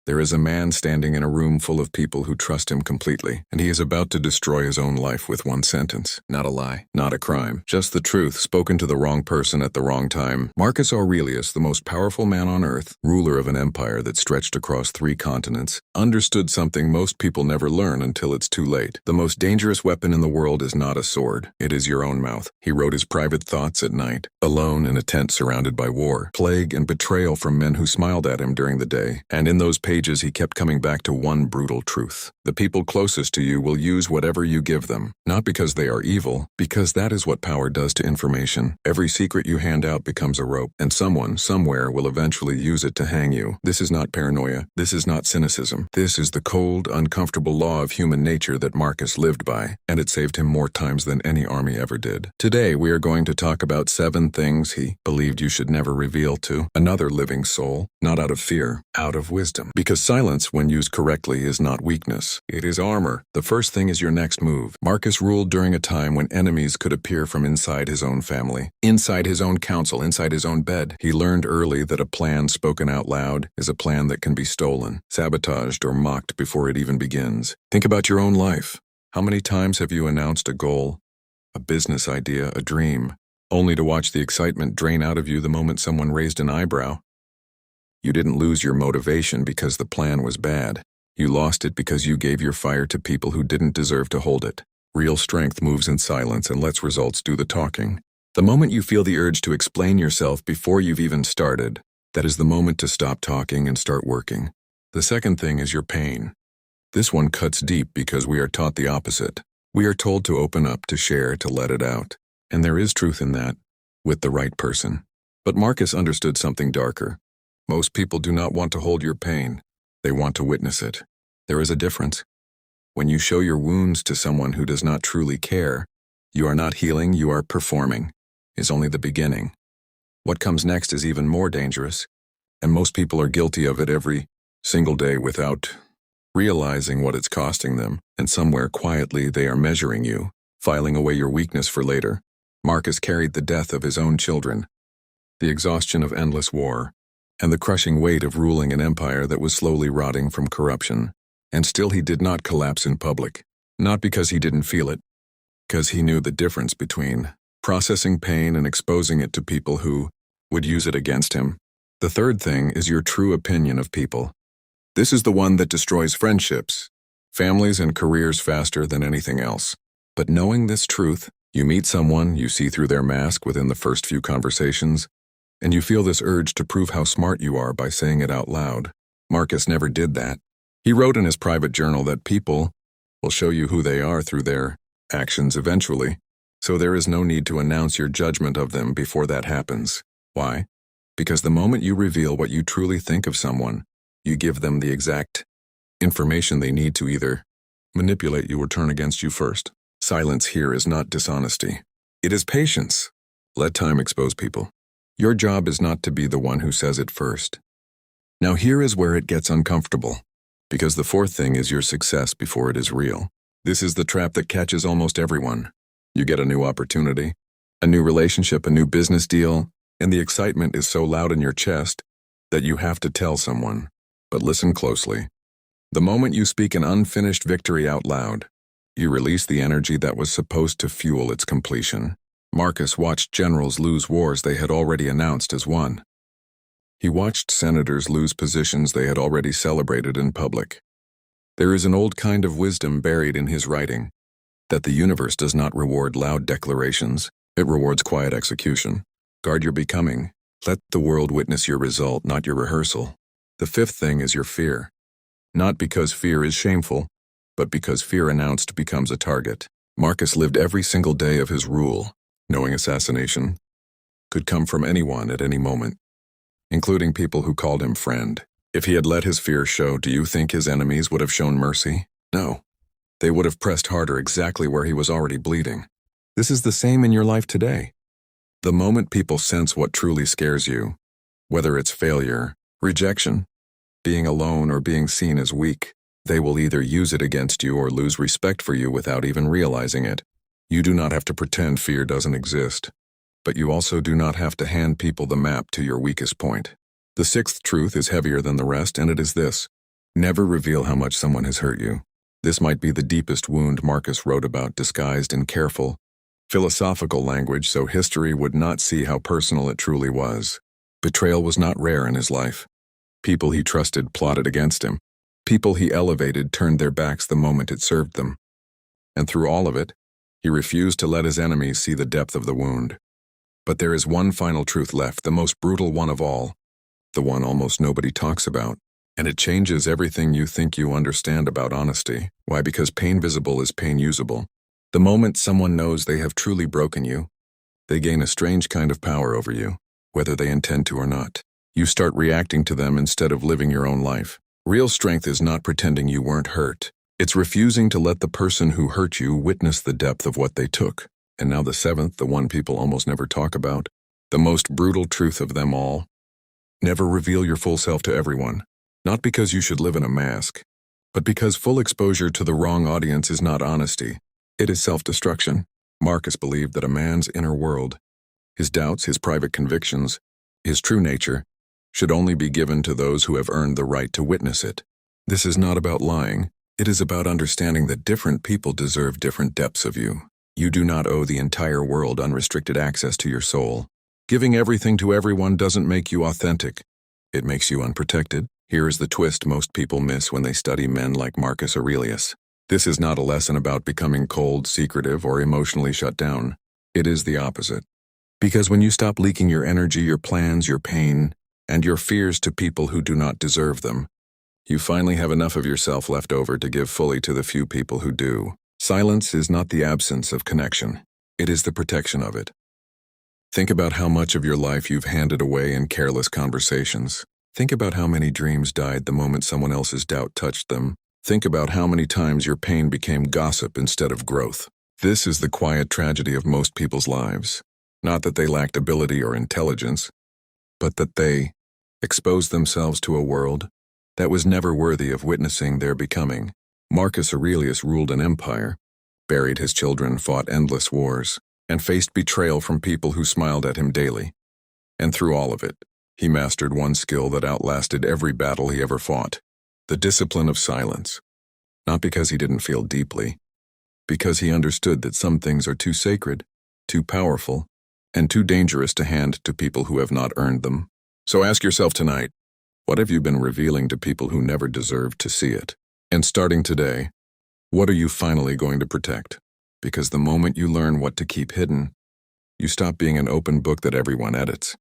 There is a man standing in a room full of people who trust him completely, and he is about to destroy his own life with one sentence. Not a lie, not a crime, just the truth spoken to the wrong person at the wrong time. Marcus Aurelius, the most powerful man on earth, ruler of an empire that stretched across 3 continents, understood something most people never learn until it's too late. The most dangerous weapon in the world is not a sword, it is your own mouth. He wrote his private thoughts at night, alone in a tent surrounded by war, plague, and betrayal from men who smiled at him during the day. And in those pages he kept coming back to one brutal truth. The people closest to you will use whatever you give them, not because they are evil, because that is what power does to information. Every secret you hand out becomes a rope, and someone, somewhere, will eventually use it to hang you. This is not paranoia. This is not cynicism. This is the cold, uncomfortable law of human nature that Marcus lived by, and it saved him more times than any army ever did. Today we are going to talk about 7 things he believed you should never reveal to another living soul, not out of fear, out of wisdom. Because silence, when used correctly, is not weakness. It is armor. The first thing is your next move. Marcus ruled during a time when enemies could appear from inside his own family, inside his own council, inside his own bed. He learned early that a plan spoken out loud is a plan that can be stolen, sabotaged, or mocked before it even begins. Think about your own life. How many times have you announced a goal, a business idea, a dream, only to watch the excitement drain out of you the moment someone raised an eyebrow? You didn't lose your motivation because the plan was bad. You lost it because you gave your fire to people who didn't deserve to hold it. Real strength moves in silence and lets results do the talking. The moment you feel the urge to explain yourself before you've even started, that is the moment to stop talking and start working. The second thing is your pain. This one cuts deep because we are taught the opposite. We are told to open up, to share, to let it out. And there is truth in that, with the right person. But Marcus understood something darker. Most people do not want to hold your pain. They want to witness it. There is a difference. When you show your wounds to someone who does not truly care, you are not healing, you are performing. It's only the beginning. What comes next is even more dangerous, and most people are guilty of it every single day without realizing what it's costing them, and somewhere quietly they are measuring you, filing away your weakness for later. Marcus carried the death of his own children, the exhaustion of endless war, and the crushing weight of ruling an empire that was slowly rotting from corruption. And still he did not collapse in public. Not because he didn't feel it, because he knew the difference between processing pain and exposing it to people who would use it against him. The third thing is your true opinion of people. This is the one that destroys friendships, families, and careers faster than anything else. But knowing this truth, you meet someone, you see through their mask within the first few conversations, and you feel this urge to prove how smart you are by saying it out loud. Marcus never did that. He wrote in his private journal that people will show you who they are through their actions eventually, so there is no need to announce your judgment of them before that happens. Why? Because the moment you reveal what you truly think of someone, you give them the exact information they need to either manipulate you or turn against you first. Silence here is not dishonesty. It is patience. Let time expose people. Your job is not to be the one who says it first. Now here is where it gets uncomfortable, because the fourth thing is your success before it is real. This is the trap that catches almost everyone. You get a new opportunity, a new relationship, a new business deal, and the excitement is so loud in your chest that you have to tell someone. But listen closely. The moment you speak an unfinished victory out loud, you release the energy that was supposed to fuel its completion. Marcus watched generals lose wars they had already announced as won. He watched senators lose positions they had already celebrated in public. There is an old kind of wisdom buried in his writing, that the universe does not reward loud declarations, it rewards quiet execution. Guard your becoming. Let the world witness your result, not your rehearsal. The fifth thing is your fear. Not because fear is shameful, but because fear announced becomes a target. Marcus lived every single day of his rule, knowing assassination could come from anyone at any moment, including people who called him friend. If he had let his fear show, do you think his enemies would have shown mercy? No. They would have pressed harder exactly where he was already bleeding. This is the same in your life today. The moment people sense what truly scares you, whether it's failure, rejection, being alone, or being seen as weak, they will either use it against you or lose respect for you without even realizing it. You do not have to pretend fear doesn't exist, but you also do not have to hand people the map to your weakest point. The sixth truth is heavier than the rest, and it is this. Never reveal how much someone has hurt you. This might be the deepest wound Marcus wrote about, disguised in careful, philosophical language so history would not see how personal it truly was. Betrayal was not rare in his life. People he trusted plotted against him. People he elevated turned their backs the moment it served them. And through all of it, he refused to let his enemies see the depth of the wound. But there is one final truth left, the most brutal one of all, the one almost nobody talks about. And it changes everything you think you understand about honesty. Why? Because pain visible is pain usable. The moment someone knows they have truly broken you, they gain a strange kind of power over you, whether they intend to or not. You start reacting to them instead of living your own life. Real strength is not pretending you weren't hurt. It's refusing to let the person who hurt you witness the depth of what they took. And now the seventh, the one people almost never talk about, the most brutal truth of them all. Never reveal your full self to everyone. Not because you should live in a mask, but because full exposure to the wrong audience is not honesty. It is self-destruction. Marcus believed that a man's inner world, his doubts, his private convictions, his true nature, should only be given to those who have earned the right to witness it. This is not about lying. It is about understanding that different people deserve different depths of you. You do not owe the entire world unrestricted access to your soul. Giving everything to everyone doesn't make you authentic. It makes you unprotected. Here is the twist most people miss when they study men like Marcus Aurelius. This is not a lesson about becoming cold, secretive, or emotionally shut down. It is the opposite. Because when you stop leaking your energy, your plans, your pain, and your fears to people who do not deserve them, you finally have enough of yourself left over to give fully to the few people who do. Silence is not the absence of connection. It is the protection of it. Think about how much of your life you've handed away in careless conversations. Think about how many dreams died the moment someone else's doubt touched them. Think about how many times your pain became gossip instead of growth. This is the quiet tragedy of most people's lives. Not that they lacked ability or intelligence, but that they exposed themselves to a world that was never worthy of witnessing their becoming. Marcus Aurelius ruled an empire, buried his children, fought endless wars, and faced betrayal from people who smiled at him daily. And through all of it, he mastered one skill that outlasted every battle he ever fought: the discipline of silence. Not because he didn't feel deeply, because he understood that some things are too sacred, too powerful, and too dangerous to hand to people who have not earned them. So ask yourself tonight, what have you been revealing to people who never deserved to see it? And starting today, what are you finally going to protect? Because the moment you learn what to keep hidden, you stop being an open book that everyone edits,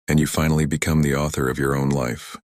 and you finally become the author of your own life.